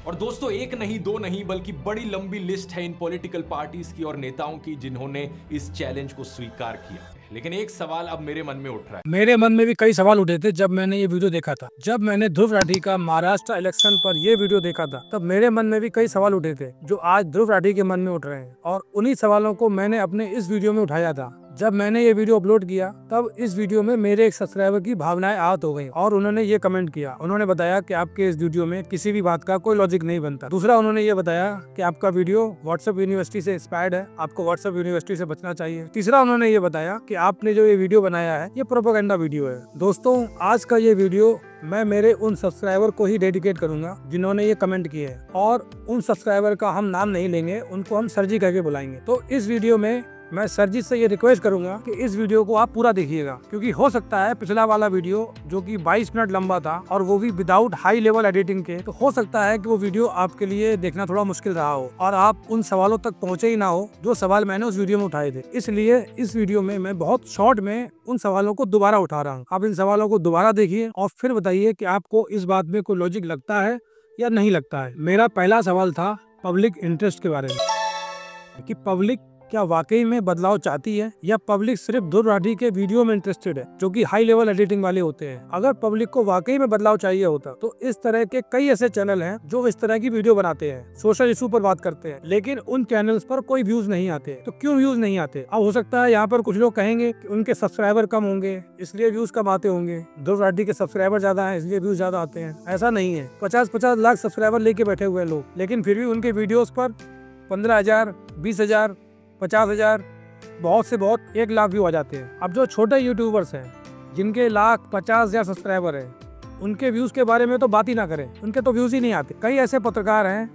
और दोस्तों एक नहीं दो नहीं बल्कि बड़ी लंबी लिस्ट है इन पॉलिटिकल पार्टीज की और नेताओं की जिन्होंने इस चैलेंज को स्वीकार किया। लेकिन एक सवाल अब मेरे मन में उठ रहा है। मेरे मन में भी कई सवाल उठे थे जब मैंने ये वीडियो देखा था। जब मैंने ध्रुव राठी का महाराष्ट्र इलेक्शन पर ये वीडियो देखा था तब मेरे मन में भी कई सवाल उठे थे जो आज ध्रुव राठी के मन में उठ रहे हैं, और उन्हीं सवालों को मैंने अपने इस वीडियो में उठाया था। जब मैंने ये वीडियो अपलोड किया तब इस वीडियो में मेरे एक सब्सक्राइबर की भावनाएं आहत हो गई और उन्होंने ये कमेंट किया। उन्होंने बताया कि आपके इस वीडियो में किसी भी बात का कोई लॉजिक नहीं बनता। दूसरा, उन्होंने ये बताया कि आपका वीडियो व्हाट्सएप यूनिवर्सिटी से इंस्पायर्ड है, आपको व्हाट्सएप यूनिवर्सिटी से बचना चाहिए। तीसरा, उन्होंने ये बताया कि आपने जो ये वीडियो बनाया है ये प्रोपेगेंडा वीडियो है। दोस्तों, आज का ये वीडियो मैं मेरे उन सब्सक्राइबर को ही डेडिकेट करूंगा जिन्होंने ये कमेंट किए हैं, और उन सब्सक्राइबर का हम नाम नहीं लेंगे, उनको हम सर जी करके बुलाएंगे। तो इस वीडियो में मैं सर जी से ये रिक्वेस्ट करूंगा कि इस वीडियो को आप पूरा देखिएगा, क्योंकि हो सकता है पिछला वाला वीडियो जो कि 22 मिनट लंबा था और वो भी विदाउट हाई लेवल एडिटिंग के, तो हो सकता है कि वो वीडियो आपके लिए देखना थोड़ा मुश्किल रहा हो और आप उन सवालों तक पहुंचे ही ना हो जो सवाल मैंने उस वीडियो में उठाए थे। इसलिए इस वीडियो में मैं बहुत शॉर्ट में उन सवालों को दोबारा उठा रहा हूँ। आप इन सवालों को दोबारा देखिए और फिर बताइए कि आपको इस बात में कोई लॉजिक लगता है या नहीं लगता है। मेरा पहला सवाल था पब्लिक इंटरेस्ट के बारे में, कि पब्लिक क्या वाकई में बदलाव चाहती है या पब्लिक सिर्फ ध्रुव राठी के वीडियो में इंटरेस्टेड है जो कि हाई लेवल एडिटिंग वाले होते हैं। अगर पब्लिक को वाकई में बदलाव चाहिए होता तो इस तरह के कई ऐसे चैनल हैं जो इस तरह की वीडियो बनाते हैं, सोशल इशू पर बात करते हैं, लेकिन उन चैनल्स पर कोई व्यूज नहीं आते। तो क्यों व्यूज नहीं आते? अब हो सकता है यहाँ पर कुछ लोग कहेंगे कि उनके सब्सक्राइबर कम होंगे इसलिए व्यूज कम आते होंगे, ध्रुव राठी के सब्सक्राइबर ज्यादा है इसलिए व्यूज ज्यादा आते हैं। ऐसा नहीं है। 50-50 लाख सब्सक्राइबर लेके बैठे हुए लोग, लेकिन फिर भी उनके वीडियोस पर 15,000, 20,000, 50,000, बहुत से बहुत 1 लाख व्यू आ जाते हैं। अब जो छोटे यूट्यूबर्स हैं जिनके 1,50,000 सब्सक्राइबर है, उनके व्यूज के बारे में तो बात ही ना करें, उनके तो व्यूज ही नहीं आते। कई ऐसे पत्रकार हैं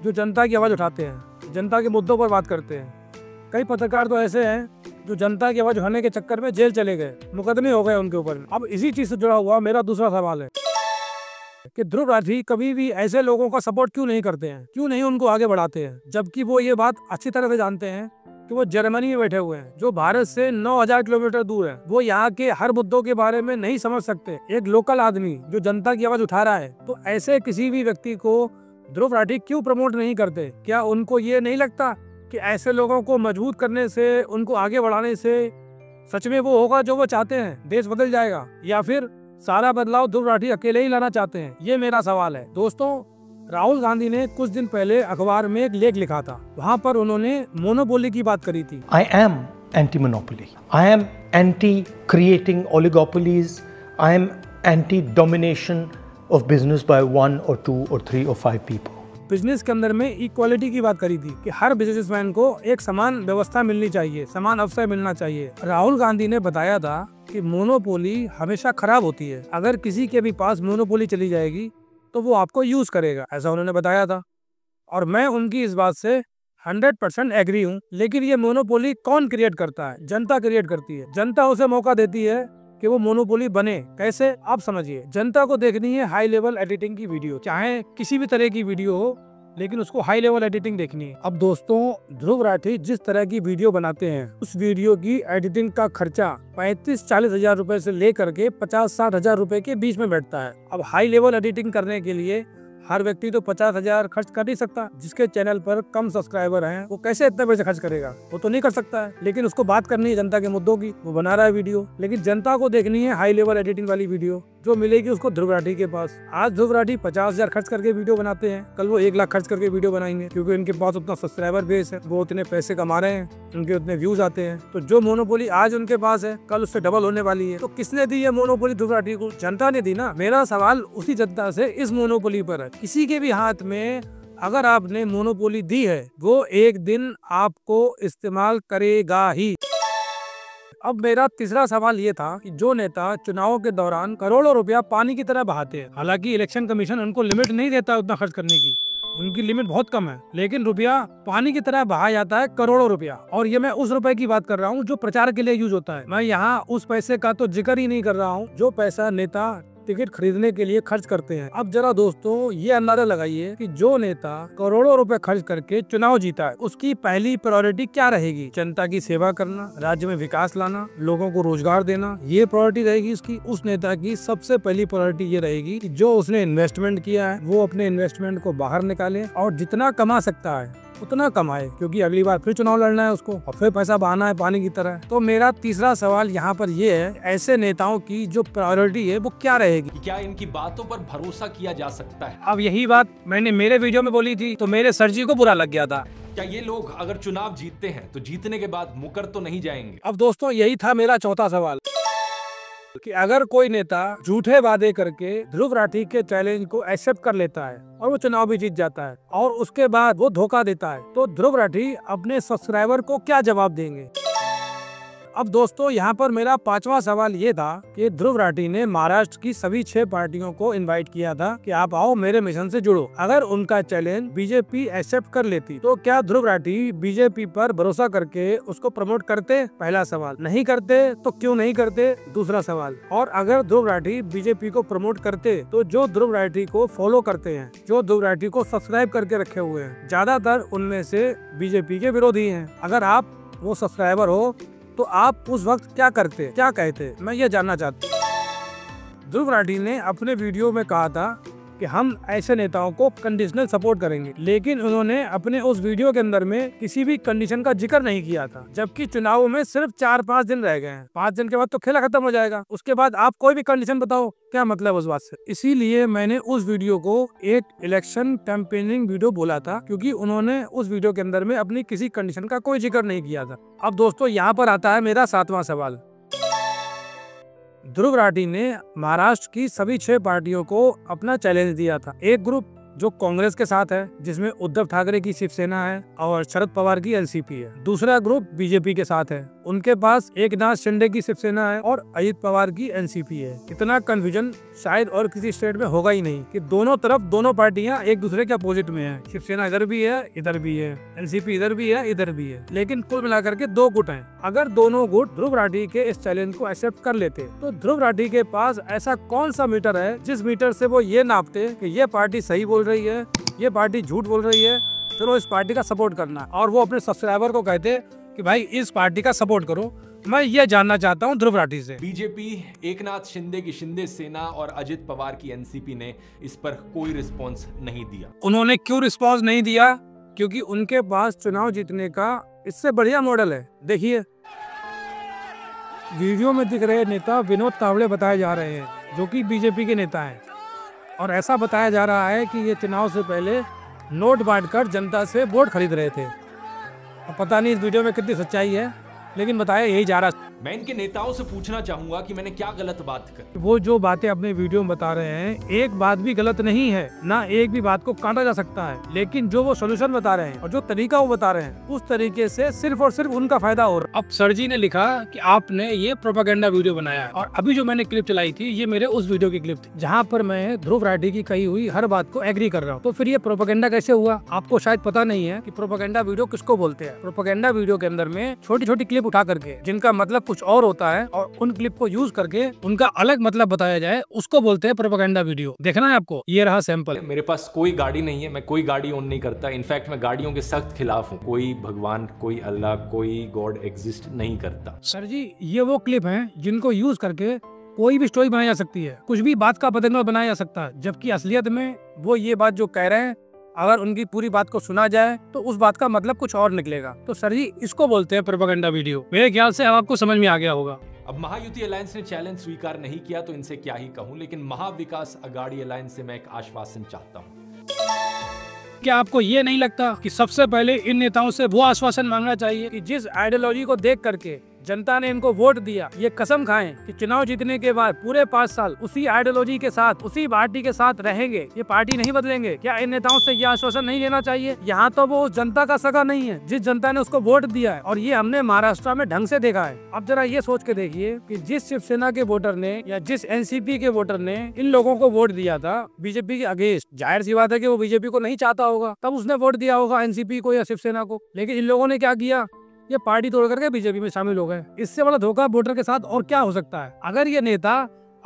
जो जनता की आवाज उठाते हैं, जनता के मुद्दों पर बात करते हैं। कई पत्रकार तो ऐसे हैं जो जनता की आवाज उठाने के चक्कर में जेल चले गए, मुकदमे हो गए उनके ऊपर। अब इसी चीज से जुड़ा हुआ मेरा दूसरा सवाल है कि ध्रुव राठी कभी भी ऐसे लोगों का सपोर्ट क्यों नहीं करते हैं, क्यों नहीं उनको आगे बढ़ाते हैं, जबकि वो ये बात अच्छी तरह से जानते हैं कि वो जर्मनी में बैठे हुए हैं जो भारत से 9,000 किलोमीटर दूर है। वो यहाँ के हर मुद्दों के बारे में नहीं समझ सकते। एक लोकल आदमी जो जनता की आवाज उठा रहा है, तो ऐसे किसी भी व्यक्ति को ध्रुव राठी क्यों प्रमोट नहीं करते? क्या उनको ये नहीं लगता कि ऐसे लोगों को मजबूत करने से, उनको आगे बढ़ाने से सच में वो होगा जो वो चाहते हैं, देश बदल जाएगा, या फिर सारा बदलाव ध्रुव राठी अकेले ही लाना चाहते हैं? ये मेरा सवाल है। दोस्तों, राहुल गांधी ने कुछ दिन पहले अखबार में एक लेख लिखा था, वहाँ पर उन्होंने मोनोपोली की बात करी थी। I am anti-monopoly. I am anti-creating oligopolies. I am anti-domination of business by 1 or 2 or 3 or 5 people. Business के अंदर में इक्वालिटी की बात करी थी कि हर बिजनेसमैन को एक समान व्यवस्था मिलनी चाहिए, समान अवसर मिलना चाहिए। राहुल गांधी ने बताया था कि मोनोपोली हमेशा खराब होती है। अगर किसी के भी पास मोनोपोली चली जाएगी तो वो आपको यूज करेगा, ऐसा उन्होंने बताया था। और मैं उनकी इस बात से 100% एग्री हूँ। लेकिन ये मोनोपोली कौन क्रिएट करता है? जनता क्रिएट करती है। जनता उसे मौका देती है कि वो मोनोपोली बने। कैसे? आप समझिए। जनता को देखनी है हाई लेवल एडिटिंग की वीडियो, चाहे किसी भी तरह की वीडियो हो, लेकिन उसको हाई लेवल एडिटिंग देखनी है। अब दोस्तों, ध्रुव राठी जिस तरह की वीडियो बनाते हैं, उस वीडियो की एडिटिंग का खर्चा 35-40 हजार रुपए से लेकर के 50-60 हजार रुपए के बीच में बैठता है। अब हाई लेवल एडिटिंग करने के लिए हर व्यक्ति तो 50,000 खर्च कर नहीं सकता। जिसके चैनल पर कम सब्सक्राइबर हैं वो कैसे इतने पैसे खर्च करेगा? वो तो नहीं कर सकता है। लेकिन उसको बात करनी है जनता के मुद्दों की, वो बना रहा है वीडियो। लेकिन जनता को देखनी है हाई लेवल एडिटिंग वाली वीडियो जो मिलेगी उसको ध्रुव राठी के पास। आज ध्रुव राठी 50,000 खर्च करके वीडियो बनाते हैं, कल वो 1 लाख खर्च करके वीडियो बनाएंगे, क्योंकि इनके पास उतना सब्सक्राइबर बेस है, वो उतने पैसे कमा रहे हैं, उनके उतने व्यूज आते हैं। तो जो मोनोपोली आज उनके पास है कल उससे डबल होने वाली है। तो किसने दी है मोनोपोली ध्रुव राठी को? जनता ने दी ना। मेरा सवाल उसी जनता से इस मोनोपोली पर है। किसी के भी हाथ में अगर आपने मोनोपोली दी है, वो एक दिन आपको इस्तेमाल करेगा ही। अब मेरा तीसरा सवाल ये था कि जो नेता चुनावों के दौरान करोड़ों रुपया पानी की तरह बहाते हैं, हालांकि इलेक्शन कमीशन उनको लिमिट नहीं देता उतना खर्च करने की, उनकी लिमिट बहुत कम है, लेकिन रुपया पानी की तरह बहाया जाता है, करोड़ों रुपया। और ये मैं उस रुपए की बात कर रहा हूँ जो प्रचार के लिए यूज होता है। मैं यहाँ उस पैसे का तो जिक्र ही नहीं कर रहा हूँ जो पैसा नेता टिकट खरीदने के लिए खर्च करते हैं। अब जरा दोस्तों ये अंदाजा लगाइए कि जो नेता करोड़ों रुपए खर्च करके चुनाव जीता है, उसकी पहली प्रायोरिटी क्या रहेगी? जनता की सेवा करना, राज्य में विकास लाना, लोगों को रोजगार देना, ये प्रायोरिटी रहेगी उसकी। उस नेता की सबसे पहली प्रायोरिटी ये रहेगी कि जो उसने इन्वेस्टमेंट किया है वो अपने इन्वेस्टमेंट को बाहर निकाले और जितना कमा सकता है उतना कमाए, क्योंकि अगली बार फिर चुनाव लड़ना है उसको और फिर पैसा बहाना है पानी की तरह। तो मेरा तीसरा सवाल यहाँ पर ये है, ऐसे नेताओं की जो प्रायोरिटी है वो क्या रहेगी? क्या इनकी बातों पर भरोसा किया जा सकता है? अब यही बात मैंने मेरे वीडियो में बोली थी तो मेरे सर जी को बुरा लग गया था। क्या ये लोग अगर चुनाव जीतते हैं तो जीतने के बाद मुकर तो नहीं जाएंगे? अब दोस्तों यही था मेरा चौथा सवाल कि अगर कोई नेता झूठे वादे करके ध्रुव राठी के चैलेंज को एक्सेप्ट कर लेता है और वो चुनाव भी जीत जाता है और उसके बाद वो धोखा देता है, तो ध्रुव राठी अपने सब्सक्राइबर को क्या जवाब देंगे? अब दोस्तों यहाँ पर मेरा पांचवा सवाल ये था कि ध्रुव राठी ने महाराष्ट्र की सभी 6 पार्टियों को इनवाइट किया था कि आप आओ मेरे मिशन से जुड़ो। अगर उनका चैलेंज बीजेपी एक्सेप्ट कर लेती तो क्या ध्रुव राठी बीजेपी पर भरोसा करके उसको प्रमोट करते? पहला सवाल। नहीं करते तो क्यों नहीं करते? दूसरा सवाल। और अगर ध्रुव राठी बीजेपी को प्रमोट करते तो जो ध्रुव राठी को फॉलो करते हैं, जो ध्रुव राठी को सब्सक्राइब करके रखे हुए हैं, ज्यादातर उनमें से बीजेपी के विरोधी हैं। अगर आप वो सब्सक्राइबर हो तो आप उस वक्त क्या करते, क्या कहते? मैं ये जानना चाहता हूँ। ध्रुव राठी ने अपने वीडियो में कहा था कि हम ऐसे नेताओं को कंडीशनल सपोर्ट करेंगे, लेकिन उन्होंने अपने उस वीडियो के अंदर में किसी भी कंडीशन का जिक्र नहीं किया था, जबकि चुनाव में सिर्फ 4-5 दिन रह गए हैं। 5 दिन के बाद तो खेला खत्म हो जाएगा, उसके बाद आप कोई भी कंडीशन बताओ, क्या मतलब उस बात से? इसीलिए मैंने उस वीडियो को एक इलेक्शन कैंपेनिंग वीडियो बोला था, क्योंकि उन्होंने उस वीडियो के अंदर में अपनी किसी कंडीशन का कोई जिक्र नहीं किया था। अब दोस्तों यहाँ पर आता है मेरा 7वां सवाल। ध्रुव राठी ने महाराष्ट्र की सभी 6 पार्टियों को अपना चैलेंज दिया था। एक ग्रुप जो कांग्रेस के साथ है, जिसमें उद्धव ठाकरे की शिवसेना है और शरद पवार की एनसीपी है। दूसरा ग्रुप बीजेपी के साथ है, उनके पास एकनाथ शिंदे की शिवसेना है और अजित पवार की एनसीपी है। इतना कंफ्यूजन शायद और किसी स्टेट में होगा ही नहीं कि दोनों तरफ दोनों पार्टियां एक दूसरे के अपोजिट में है। शिवसेना इधर भी है, इधर भी है, एनसीपी इधर भी है, इधर भी है, लेकिन कुल मिलाकर के 2 गुट हैं। अगर दोनों गुट ध्रुव राठी के इस चैलेंज को एक्सेप्ट कर लेते तो ध्रुव राठी के पास ऐसा कौन सा मीटर है जिस मीटर से वो ये नापते कि ये पार्टी सही बोल रही है, ये पार्टी झूठ बोल रही है, तो इस पार्टी का सपोर्ट करना, और वो अपने सब्सक्राइबर को कहते कि भाई इस पार्टी का सपोर्ट करो। मैं ये जानना चाहता हूँ ध्रुव राठी से। बीजेपी, एकनाथ शिंदे की शिंदे सेना और अजित पवार की एनसीपी ने इस पर कोई रिस्पॉन्स नहीं दिया। उन्होंने क्यों रिस्पॉन्स नहीं दिया? क्योंकि उनके पास चुनाव जीतने का इससे बढ़िया मॉडल है। देखिए वीडियो में दिख रहे नेता विनोद तावड़े बताए जा रहे हैं, जो कि बीजेपी के नेता हैं, और ऐसा बताया जा रहा है कि ये चुनाव से पहले नोट बांटकर जनता से वोट खरीद रहे थे। अब पता नहीं इस वीडियो में कितनी सच्चाई है, लेकिन बताया यही जा रहा है। मैं इनके नेताओं से पूछना चाहूंगा कि मैंने क्या गलत बात करी? वो जो बातें अपने वीडियो में बता रहे हैं, एक बात भी गलत नहीं है, ना एक भी बात को काटा जा सकता है, लेकिन जो वो सोल्यूशन बता रहे हैं और जो तरीका वो बता रहे हैं, उस तरीके से सिर्फ और सिर्फ उनका फायदा हो रहा है। अब सर जी ने लिखा कि आपने ये प्रोपेगेंडा वीडियो बनाया है, और अभी जो मैंने क्लिप चलाई थी ये मेरे उस वीडियो की क्लिप थी, जहाँ पर मैं ध्रुव राठी की कही हुई हर बात को एग्री कर रहा हूँ। तो फिर ये प्रोपेगेंडा कैसे हुआ? आपको शायद पता नहीं है कि प्रोपेगेंडा वीडियो किसको बोलते हैं। प्रोपेगेंडा वीडियो के अंदर में छोटी छोटी क्लिप उठा करके, जिनका मतलब कुछ और होता है, और उन क्लिप को यूज करके उनका अलग मतलब बताया जाए, उसको बोलते हैं प्रोपेगेंडा वीडियो। देखना है आपको, ये रहा सैंपल। मेरे पास कोई गाड़ी नहीं है, मैं कोई गाड़ी ओन नहीं करता। इनफैक्ट मैं गाड़ियों के सख्त खिलाफ हूँ। कोई भगवान, कोई अल्लाह, कोई गॉड एग्जिस्ट नहीं करता। सर जी ये वो क्लिप हैं जिनको यूज करके कोई भी स्टोरी बनाई जा सकती है, कुछ भी बात का बदंगल बनाया जा सकता है, जबकि असलियत में वो ये बात जो कह रहे हैं, अगर उनकी पूरी बात को सुना जाए तो उस बात का मतलब कुछ और निकलेगा। तो सर जी इसको बोलते हैं प्रोपेगेंडा वीडियो। मेरे ख्याल से अब आपको समझ में आ गया होगा। अब महायुति अलायंस ने चैलेंज स्वीकार नहीं किया तो इनसे क्या ही कहूं, लेकिन महाविकास अघाड़ी अलायंस से मैं एक आश्वासन चाहता हूं। क्या आपको ये नहीं लगता कि सबसे पहले इन नेताओं से वो आश्वासन मांगना चाहिए कि जिस आइडियोलॉजी को देख करके जनता ने इनको वोट दिया, ये कसम खाएं कि चुनाव जीतने के बाद पूरे 5 साल उसी आइडियोलॉजी के साथ, उसी पार्टी के साथ रहेंगे, ये पार्टी नहीं बदलेंगे? क्या इन नेताओं से यह आश्वासन नहीं लेना चाहिए? यहाँ तो वो जनता का सगा नहीं है जिस जनता ने उसको वोट दिया है, और ये हमने महाराष्ट्र में ढंग से देखा है। अब जरा ये सोच के देखिए कि जिस शिवसेना के वोटर ने या जिस एनसीपी के वोटर ने इन लोगों को वोट दिया था बीजेपी के अगेंस्ट, जाहिर सी बात है कि वो बीजेपी को नहीं चाहता होगा, तब उसने वोट दिया होगा एनसीपी को या शिवसेना को। लेकिन इन लोगों ने क्या किया? ये पार्टी तोड़ करके बीजेपी में शामिल हो गए। इससे बड़ा धोखा वोटर के साथ और क्या हो सकता है? अगर ये नेता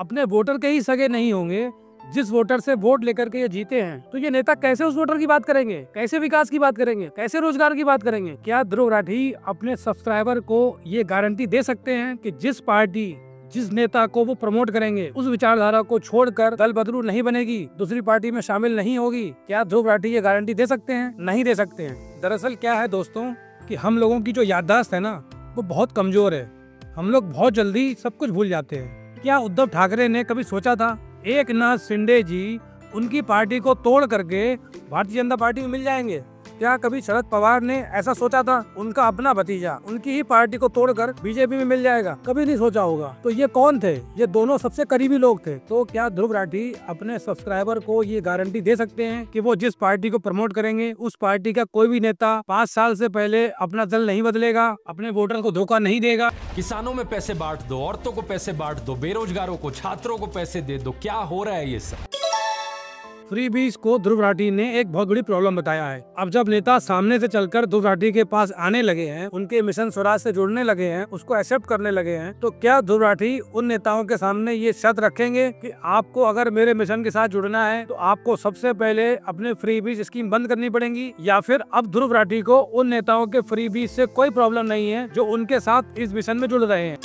अपने वोटर के ही सगे नहीं होंगे, जिस वोटर से वोट लेकर के ये जीते हैं, तो ये नेता कैसे उस वोटर की बात करेंगे, कैसे विकास की बात करेंगे, कैसे रोजगार की बात करेंगे? क्या ध्रुव राठी अपने सब्सक्राइबर को ये गारंटी दे सकते हैं कि जिस पार्टी, जिस नेता को वो प्रमोट करेंगे, उस विचारधारा को छोड़कर दल बदलू नहीं बनेगी, दूसरी पार्टी में शामिल नहीं होगी? क्या ध्रुव राठी ये गारंटी दे सकते हैं? नहीं दे सकते हैं। दरअसल क्या है दोस्तों कि हम लोगों की जो याददाश्त है ना, वो बहुत कमजोर है। हम लोग बहुत जल्दी सब कुछ भूल जाते हैं। क्या उद्धव ठाकरे ने कभी सोचा था एकनाथ शिंदे जी उनकी पार्टी को तोड़ करके भारतीय जनता पार्टी में मिल जाएंगे? क्या कभी शरद पवार ने ऐसा सोचा था उनका अपना भतीजा उनकी ही पार्टी को तोड़कर बीजेपी में मिल जाएगा? कभी नहीं सोचा होगा। तो ये कौन थे? ये दोनों सबसे करीबी लोग थे। तो क्या ध्रुव राठी अपने सब्सक्राइबर को ये गारंटी दे सकते हैं कि वो जिस पार्टी को प्रमोट करेंगे, उस पार्टी का कोई भी नेता 5 साल से पहले अपना दल नहीं बदलेगा, अपने वोटर को धोखा नहीं देगा? किसानों में पैसे बांट दो, औरतों को पैसे बांट दो, बेरोजगारों को, छात्रों को पैसे दे दो, क्या हो रहा है ये सब? फ्रीबीज को ध्रुव राठी ने एक बहुत बड़ी प्रॉब्लम बताया है। अब जब नेता सामने से चलकर ध्रुव राठी के पास आने लगे हैं, उनके मिशन स्वराज से जुड़ने लगे हैं, उसको एक्सेप्ट करने लगे हैं, तो क्या ध्रुव राठी उन नेताओं के सामने ये शर्त रखेंगे कि आपको अगर मेरे मिशन के साथ जुड़ना है तो आपको सबसे पहले अपने फ्रीबीज स्कीम बंद करनी पड़ेगी? या फिर अब ध्रुव राठी को उन नेताओं के फ्रीबीज से कोई प्रॉब्लम नहीं है जो उनके साथ इस मिशन में जुड़ रहे हैं?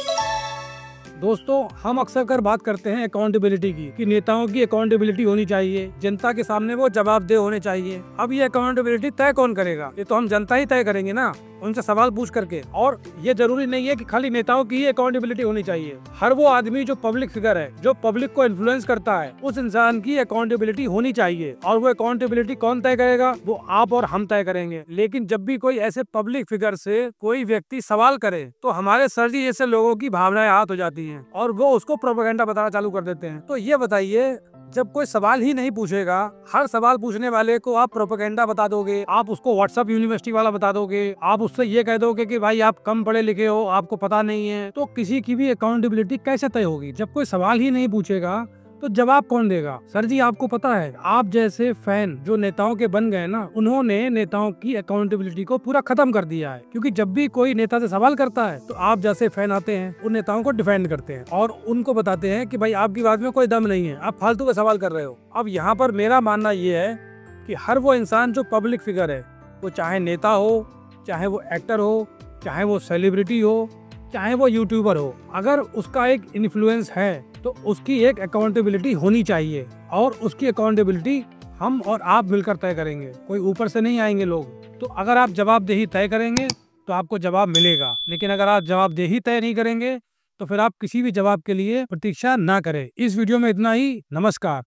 दोस्तों, हम अक्सर कर बात करते हैं अकाउंटेबिलिटी की, कि नेताओं की अकाउंटेबिलिटी होनी चाहिए, जनता के सामने वो जवाबदेह होने चाहिए। अब ये अकाउंटेबिलिटी तय कौन करेगा? ये तो हम जनता ही तय करेंगे ना, उनसे सवाल पूछ करके। और ये जरूरी नहीं है कि खाली नेताओं की ही अकाउंटेबिलिटी होनी चाहिए। हर वो आदमी जो पब्लिक फिगर है, जो पब्लिक को इन्फ्लुएंस करता है, उस इंसान की अकाउंटेबिलिटी होनी चाहिए। और वो अकाउंटेबिलिटी कौन तय करेगा? वो आप और हम तय करेंगे। लेकिन जब भी कोई ऐसे पब्लिक फिगर से कोई व्यक्ति सवाल करे तो हमारे सर जी जैसे लोगों की भावनाएं आहत हो जाती हैं और वो उसको प्रोपेगेंडा बताना चालू कर देते हैं। तो ये बताइए, जब कोई सवाल ही नहीं पूछेगा, हर सवाल पूछने वाले को आप प्रोपेगेंडा बता दोगे, आप उसको व्हाट्सएप यूनिवर्सिटी वाला बता दोगे, आप उससे ये कह दोगे कि भाई आप कम पढ़े लिखे हो, आपको पता नहीं है, तो किसी की भी अकाउंटेबिलिटी कैसे तय होगी? जब कोई सवाल ही नहीं पूछेगा तो जवाब कौन देगा? सर जी, आपको पता है, आप जैसे फैन जो नेताओं के बन गए ना, उन्होंने नेताओं की अकाउंटेबिलिटी को पूरा खत्म कर दिया है। क्योंकि जब भी कोई नेता से सवाल करता है तो आप जैसे फैन आते हैं, उन नेताओं को डिफेंड करते हैं और उनको बताते हैं कि भाई आपकी बात में कोई दम नहीं है, आप फालतू का सवाल कर रहे हो। अब यहाँ पर मेरा मानना ये है कि हर वो इंसान जो पब्लिक फिगर है, वो चाहे नेता हो, चाहे वो एक्टर हो, चाहे वो सेलिब्रिटी हो, चाहे वो यूट्यूबर हो, अगर उसका एक इन्फ्लुएंस है तो उसकी एक अकाउंटेबिलिटी होनी चाहिए। और उसकी अकाउंटेबिलिटी हम और आप मिलकर तय करेंगे, कोई ऊपर से नहीं आएंगे लोग। तो अगर आप जवाबदेही तय करेंगे तो आपको जवाब मिलेगा, लेकिन अगर आप जवाबदेही तय नहीं करेंगे तो फिर आप किसी भी जवाब के लिए प्रतीक्षा ना करें। इस वीडियो में इतना ही। नमस्कार।